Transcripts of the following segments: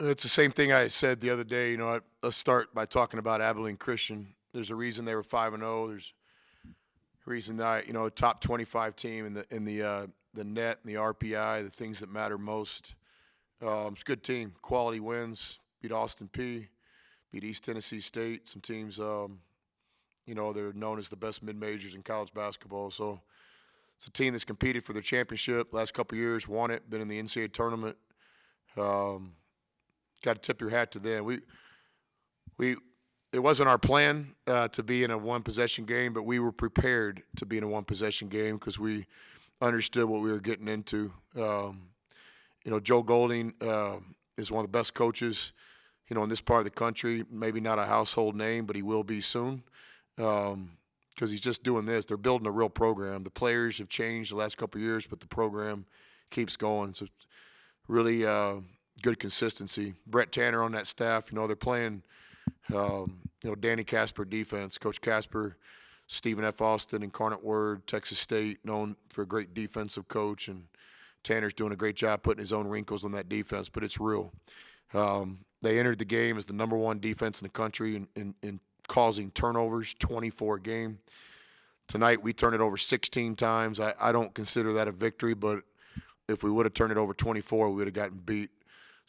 It's the same thing I said the other day. Let's start by talking about Abilene Christian. There's a reason they were 5-0. There's a reason that a top 25 team in the net and the RPI, the things that matter most. It's a good team. Quality wins. Beat Austin P. Beat East Tennessee State. Some teams, they're known as the best mid majors in college basketball. So it's a team that's competed for their championship last couple of years, won it, been in the NCAA tournament. Got to tip your hat to them. It wasn't our plan to be in a one-possession game, but we were prepared to be in a one-possession game because we understood what we were getting into. Joe Golding is one of the best coaches, in this part of the country. Maybe not a household name, but he will be soon because he's just doing this. They're building a real program. The players have changed the last couple of years, but the program keeps going. So really good consistency. Brett Tanner on that staff, they're playing, Danny Casper defense. Coach Casper, Stephen F. Austin, Incarnate Word, Texas State, known for a great defensive coach, and Tanner's doing a great job putting his own wrinkles on that defense, but it's real. They entered the game as the number one defense in the country in causing turnovers, 24 a game. Tonight we turned it over 16 times. I don't consider that a victory, but if we would have turned it over 24, we would have gotten beat.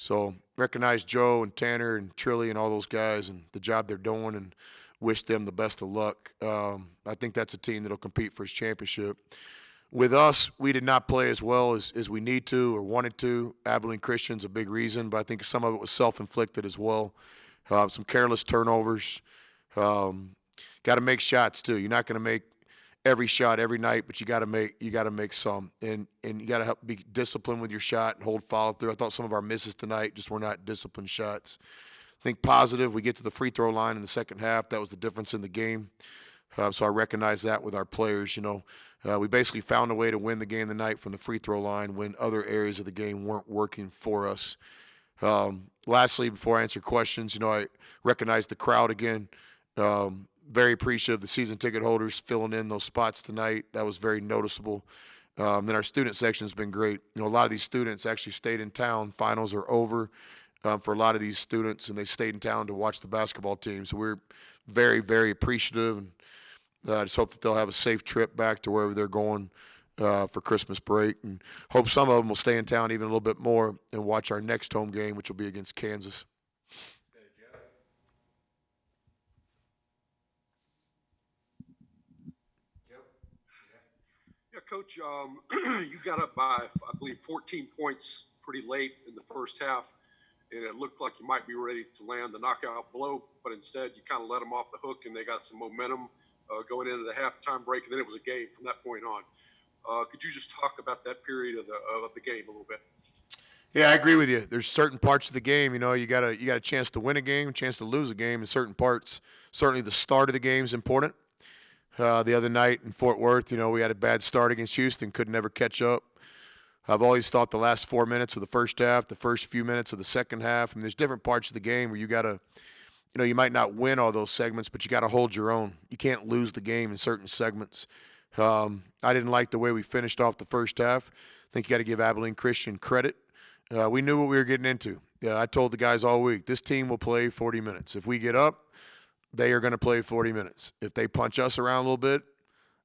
So recognize Joe and Tanner and Trilly and all those guys and the job they're doing and wish them the best of luck. I think that's a team that will compete for his championship. With us, we did not play as well as we need to or wanted to. Abilene Christian's a big reason, but I think some of it was self-inflicted as well. Some careless turnovers. Got to make shots too. You're not going to make every shot every night, but you got to make some, and you got to help be disciplined with your shot and hold follow through. I thought some of our misses tonight just were not disciplined shots. Think positive. We get to the free throw line in the second half. That was the difference in the game. So I recognize that with our players. We basically found a way to win the game tonight from the free throw line when other areas of the game weren't working for us. Lastly, before I answer questions, I recognize the crowd again. Very appreciative of the season ticket holders filling in those spots tonight. That was very noticeable. Then our student section has been great. A lot of these students actually stayed in town. Finals are over for a lot of these students, and they stayed in town to watch the basketball team. So we're very, very appreciative, and I just hope that they'll have a safe trip back to wherever they're going for Christmas break, and hope some of them will stay in town even a little bit more and watch our next home game, which will be against Kansas. Yeah, Coach, you got up by, I believe, 14 points pretty late in the first half, and it looked like you might be ready to land the knockout blow, but instead you kind of let them off the hook, and they got some momentum going into the halftime break, and then it was a game from that point on. Could you just talk about that period of the game a little bit? Yeah, I agree with you. There's certain parts of the game, you got a chance to win a game, a chance to lose a game in certain parts. Certainly the start of the game is important. The other night in Fort Worth, we had a bad start against Houston, could never catch up. I've always thought the last 4 minutes of the first half, the first few minutes of the second half, there's different parts of the game where you got to, you might not win all those segments, but you got to hold your own. You can't lose the game in certain segments. I didn't like the way we finished off the first half. I think you got to give Abilene Christian credit. We knew what we were getting into. I told the guys all week, this team will play 40 minutes. If we get up, they are going to play 40 minutes. If they punch us around a little bit,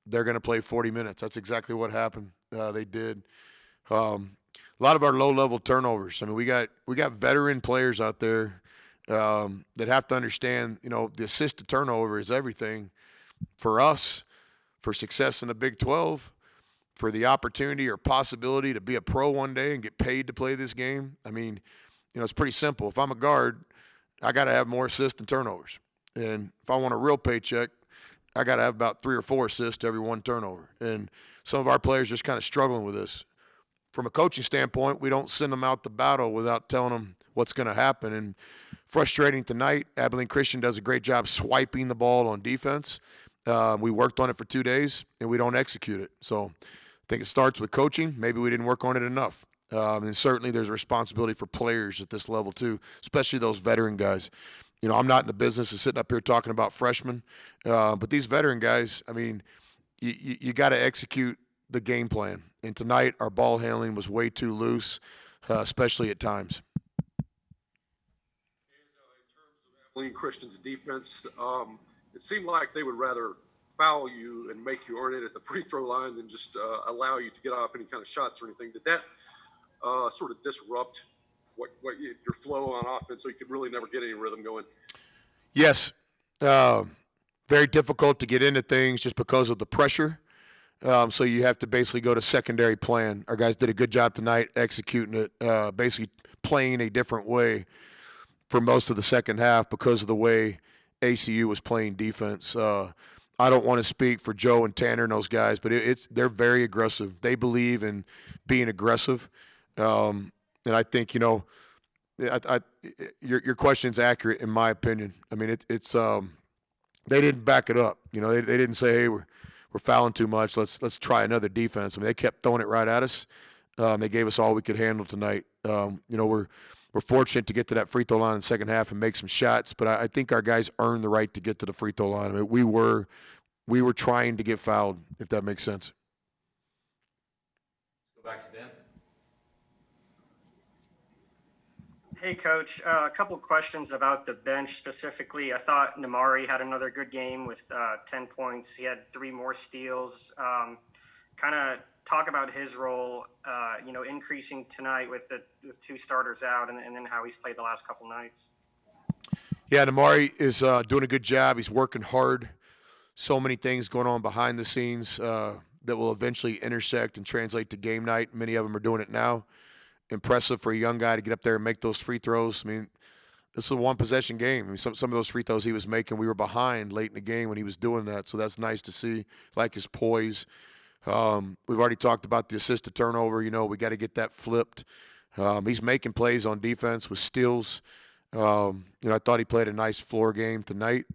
they're going to play 40 minutes. That's exactly what happened. They did. A lot of our low-level turnovers. We got veteran players out there that have to understand, the assist to turnover is everything for us, for success in the Big 12, for the opportunity or possibility to be a pro one day and get paid to play this game. It's pretty simple. If I'm a guard, I got to have more assists than turnovers. And if I want a real paycheck, I got to have about 3 or 4 assists to every 1 turnover. And some of our players just kind of struggling with this. From a coaching standpoint, we don't send them out to battle without telling them what's going to happen. And frustrating tonight, Abilene Christian does a great job swiping the ball on defense. We worked on it for 2 days, and we don't execute it. So I think it starts with coaching. Maybe we didn't work on it enough. And certainly there's a responsibility for players at this level too, especially those veteran guys. I'm not in the business of sitting up here talking about freshmen, but these veteran guys, you got to execute the game plan. And tonight, our ball handling was way too loose, especially at times. Abilene Christian's defense. It seemed like they would rather foul you and make you earn it at the free throw line than just allow you to get off any kind of shots or anything. Did that sort of disrupt your flow on offense, so you could really never get any rhythm going? Yes. Very difficult to get into things just because of the pressure. So you have to basically go to secondary plan. Our guys did a good job tonight executing it, basically playing a different way for most of the second half because of the way ACU was playing defense. I don't want to speak for Joe and Tanner and those guys, but they're very aggressive. They believe in being aggressive, and I think your question's accurate in my opinion. I mean, it's they didn't back it up. They didn't say, hey, we're fouling too much. Let's try another defense. I mean, they kept throwing it right at us. They gave us all we could handle tonight. We're fortunate to get to that free throw line in the second half and make some shots, but I think our guys earned the right to get to the free throw line. I mean, we were trying to get fouled, if that makes sense. Go back to Ben. Hey, Coach. A couple questions about the bench specifically. I thought Namari had another good game with 10 points. He had 3 more steals. Kind of talk about his role, increasing tonight with 2 starters out, and then how he's played the last couple nights. Yeah, Namari is doing a good job. He's working hard. So many things going on behind the scenes that will eventually intersect and translate to game night. Many of them are doing it now. Impressive for a young guy to get up there and make those free throws. I mean, this is a one-possession game. I mean, some of those free throws he was making, we were behind late in the game when he was doing that, so that's nice to see. Like his poise. We've already talked about the assist to turnover. We got to get that flipped. He's making plays on defense with steals. I thought he played a nice floor game tonight,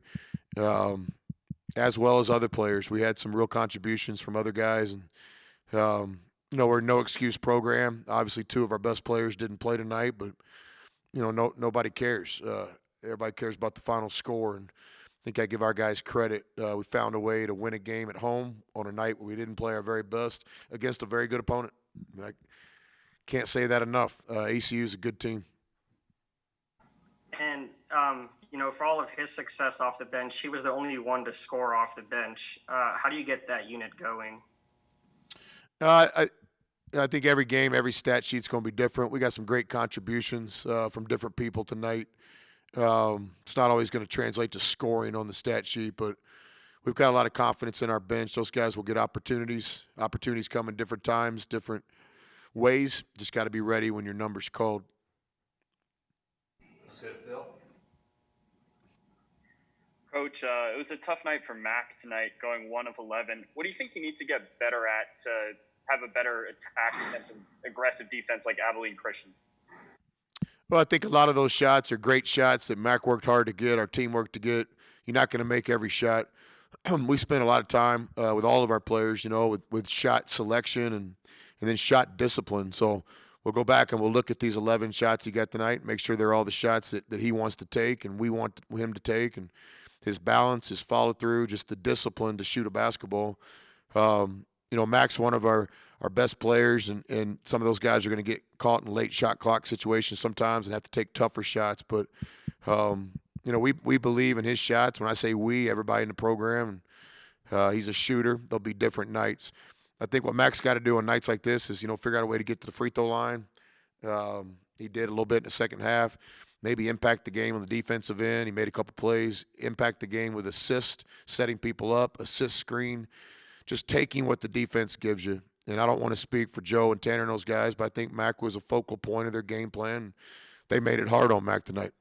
as well as other players. We had some real contributions from other guys, and we're a no-excuse program. Obviously, 2 of our best players didn't play tonight, but nobody cares. Everybody cares about the final score, and I think I give our guys credit. We found a way to win a game at home on a night where we didn't play our very best against a very good opponent. I mean, I can't say that enough. ACU is a good team. And, for all of his success off the bench, he was the only one to score off the bench. How do you get that unit going? I think every game, every stat sheet's going to be different. We got some great contributions from different people tonight. It's not always going to translate to scoring on the stat sheet, but we've got a lot of confidence in our bench. Those guys will get opportunities. Opportunities come in different times, different ways. Just got to be ready when your number's called. Let's go to Phil. Coach, it was a tough night for Mac tonight, going 1 of 11. What do you think he needs to get better at to have a better attack against an aggressive defense like Abilene Christians? Well, I think a lot of those shots are great shots that Mac worked hard to get, our team worked to get. You're not going to make every shot. We spent a lot of time with all of our players, with shot selection and then shot discipline. So we'll go back and we'll look at these 11 shots he got tonight, make sure they're all the shots that he wants to take and we want him to take, and his balance, his follow-through, just the discipline to shoot a basketball. Mac's one of our best players, and some of those guys are going to get caught in late shot clock situations sometimes and have to take tougher shots. But, we believe in his shots. When I say we, everybody in the program, he's a shooter. There'll be different nights. I think what Mac's got to do on nights like this is, figure out a way to get to the free throw line. He did a little bit in the second half. Maybe impact the game on the defensive end. He made a couple plays. Impact the game with assist, setting people up, assist screen, just taking what the defense gives you. And I don't want to speak for Joe and Tanner and those guys, but I think Mac was a focal point of their game plan. They made it hard on Mac tonight.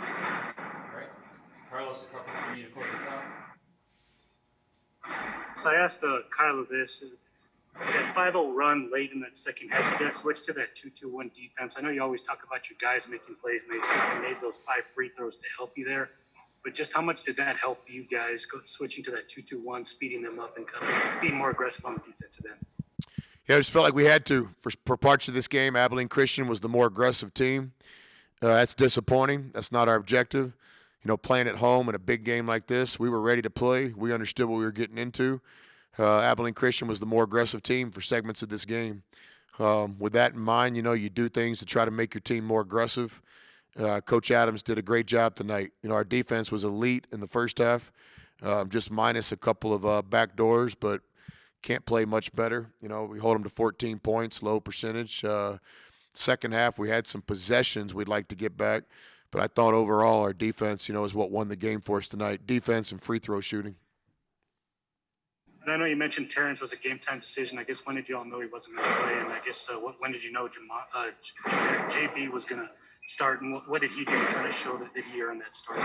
All right. Carlos, a couple for you to close us out. So I asked Kyler this. That 5-0 run late in that second half, you guys switched to that 2-2-1 defense. I know you always talk about your guys making plays, and they certainly made those 5 free throws to help you there. But just how much did that help you guys switching to that 2-2-1, speeding them up and kind of being more aggressive on the defensive end? Yeah, I just felt like we had to. For parts of this game, Abilene Christian was the more aggressive team. That's disappointing. That's not our objective. Playing at home in a big game like this, we were ready to play. We understood what we were getting into. Abilene Christian was the more aggressive team for segments of this game. With that in mind, you do things to try to make your team more aggressive. Coach Adams did a great job tonight. You know, our defense was elite in the first half, just minus a couple of back doors, but can't play much better. You know, we hold them to 14 points, low percentage. Second half, we had some possessions we'd like to get back, but I thought overall our defense, you know, is what won the game for us tonight. Defense and free throw shooting. And I know you mentioned Terrence was a game time decision. I guess when did you all know he wasn't going to play? And I guess when did you know JB was going to start? And what did he do to kind of show that he earned that start?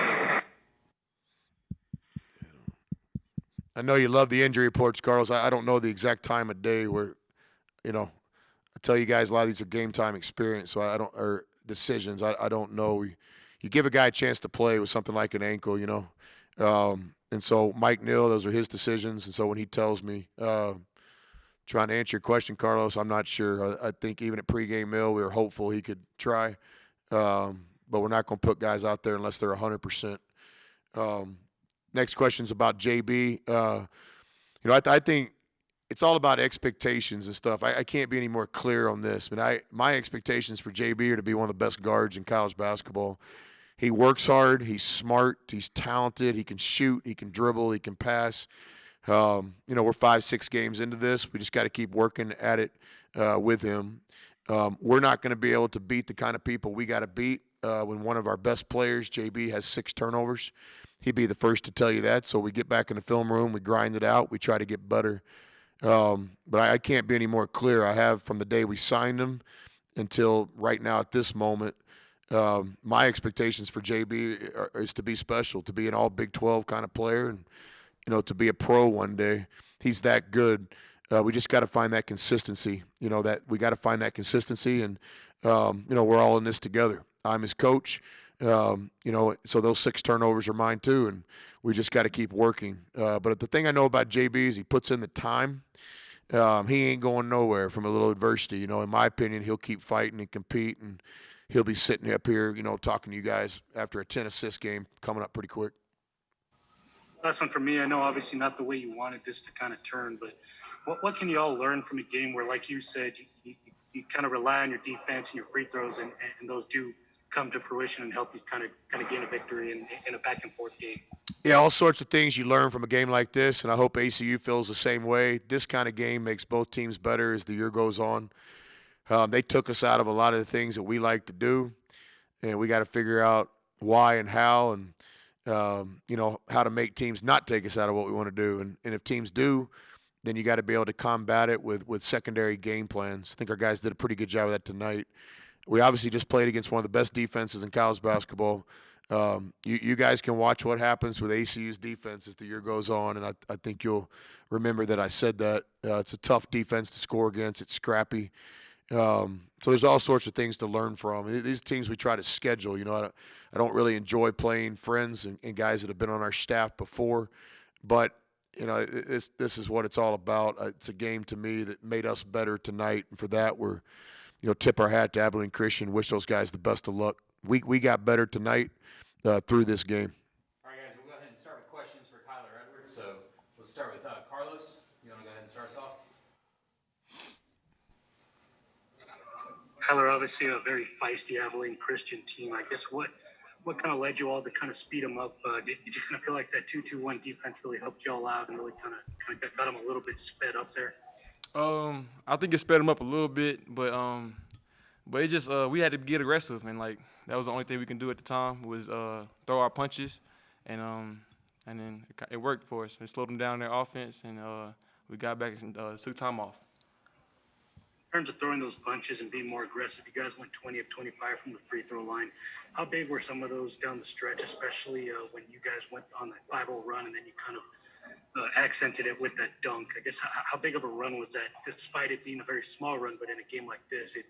I know you love the injury reports, Carlos. I don't know the exact time of day where, you know, I tell you guys a lot of these are game time experience, so I don't, or decisions. I don't know. You give a guy a chance to play with something like an ankle, you know. And so Mike Neal, those are his decisions. And so when he tells me, trying to answer your question, Carlos, I'm not sure. I think even at pregame meal, we were hopeful he could try. But we're not going to put guys out there unless they're 100%. Next question's about JB. You know, I think it's all about expectations and stuff. I can't be any more clear on this. But my expectations for JB are to be one of the best guards in college basketball. He works hard. He's smart. He's talented. He can shoot. He can dribble. He can pass. You know, we're 5-6 games into this. We just got to keep working at it with him. We're not going to be able to beat the kind of people we got to beat when one of our best players, JB, has 6 turnovers. He'd be the first to tell you that. So we get back in the film room. We grind it out. We try to get better. But I can't be any more clear. I have from the day we signed him until right now at this moment. My expectations for JB is to be special, to be an all Big 12 kind of player, and you know, to be a pro one day. He's that good. We just got to find that consistency. You know, that we got to find that consistency, and you know, we're all in this together. I'm his coach. You know, so those 6 turnovers are mine too, and we just got to keep working. But the thing I know about JB is he puts in the time. He ain't going nowhere from a little adversity. You know, in my opinion, he'll keep fighting and compete, and he'll be sitting up here, you know, talking to you guys after a 10-assist game coming up pretty quick. Last one for me. I know obviously not the way you wanted this to kind of turn, but what can you all learn from a game where, like you said, you kind of rely on your defense and your free throws, and those do come to fruition and help you kind of gain a victory in a back and forth game? Yeah, all sorts of things you learn from a game like this, and I hope ACU feels the same way. This kind of game makes both teams better as the year goes on. They took us out of a lot of the things that we like to do, and we got to figure out why and how, and you know, how to make teams not take us out of what we want to do. And if teams do, then you got to be able to combat it with secondary game plans. I think our guys did a pretty good job of that tonight. We obviously just played against one of the best defenses in college basketball. You guys can watch what happens with ACU's defense as the year goes on, and I think you'll remember that I said that. It's a tough defense to score against. It's scrappy. So there's all sorts of things to learn from. These teams we try to schedule. You know, I don't really enjoy playing friends and guys that have been on our staff before, but you know, this is what it's all about. It's a game to me that made us better tonight, and for that we're, you know, tip our hat to Abilene Christian. Wish those guys the best of luck. We got better tonight through this game. All right, guys, we'll go ahead and start with questions for Kyler Edwards. So let's start with Carlos. You want to go ahead and start us off? Kyler, obviously a very feisty Abilene Christian team. I guess what kind of led you all to kind of speed them up? Did you kind of feel like that 2-2-1 defense really helped you all out and really kind of got them a little bit sped up there? I think it sped them up a little bit, but it just we had to get aggressive, and like that was the only thing we can do at the time was throw our punches, and then it worked for us. It slowed them down their offense, and we got back and took time off. In terms of throwing those punches and being more aggressive, you guys went 20 of 25 from the free throw line. How big were some of those down the stretch, especially when you guys went on that 5-0 run and then you kind of accented it with that dunk? I guess how big of a run was that, despite it being a very small run, but in a game like this, it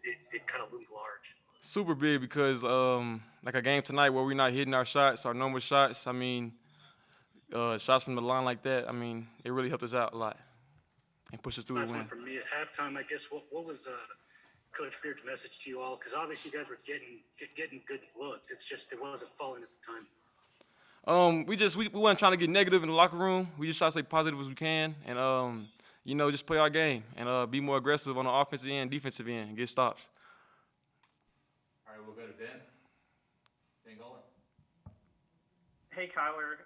kind of loomed large? Super big because like a game tonight where we're not hitting our shots, our normal shots. I mean, shots from the line like that. I mean, it really helped us out a lot and pushed us through the Last win. one from me at halftime, I guess. What was Coach Beard's message to you all? Because obviously you guys were getting good looks. It's just it wasn't falling at the time. We wasn't trying to get negative in the locker room. We just try to stay positive as we can, and you know, just play our game and be more aggressive on the offensive end, defensive end, and get stops. All right, we'll go to Ben. Ben Golan. Hey, Kyler.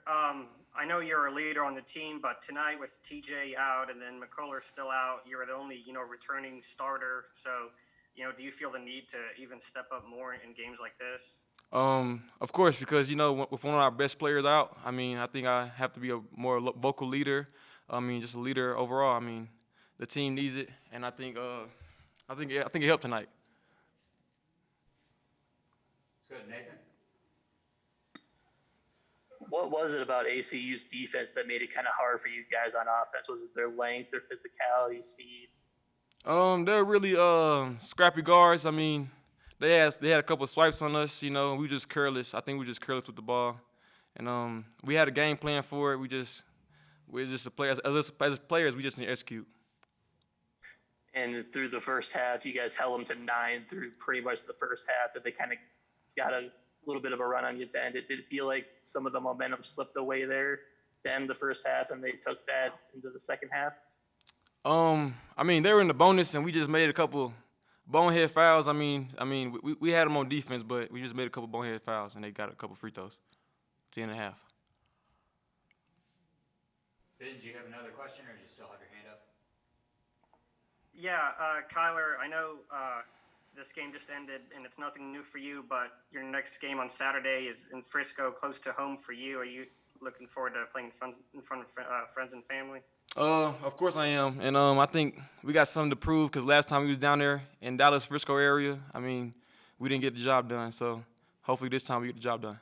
I know you're a leader on the team, but tonight with TJ out and then McCuller still out, you're the only, returning starter. So, do you feel the need to even step up more in games like this? Of course, because with one of our best players out, I mean, I think I have to be a more vocal leader. I mean, just a leader overall. I mean, the team needs it, and I think it helped tonight. Good, Nathan. What was it about ACU's defense that made it kind of hard for you guys on offense? Was it their length, their physicality, speed? They're really scrappy guards. I mean, they had a couple of swipes on us. We were just careless. I think we were just careless with the ball, and we had a game plan for it. We're just a players as players. We just need to execute. And through the first half, you guys held them to 9 through pretty much the first half. That they kind of got a little bit of a run on you to end it. Did it feel like some of the momentum slipped away there to end the first half, and they took that into the second half? I mean, they were in the bonus, and we just made a couple bonehead fouls. I mean, we had them on defense, but we just made a couple bonehead fouls, and they got a couple free throws. 10.5. Ben, do you have another question, or do you still have your hand up? Yeah, Kyler, I know this game just ended, and it's nothing new for you, but your next game on Saturday is in Frisco, close to home for you. Are you looking forward to playing in front of friends and family? Of course I am, and I think we got something to prove because last time we was down there in Dallas, Frisco area, I mean, we didn't get the job done. So hopefully this time we get the job done.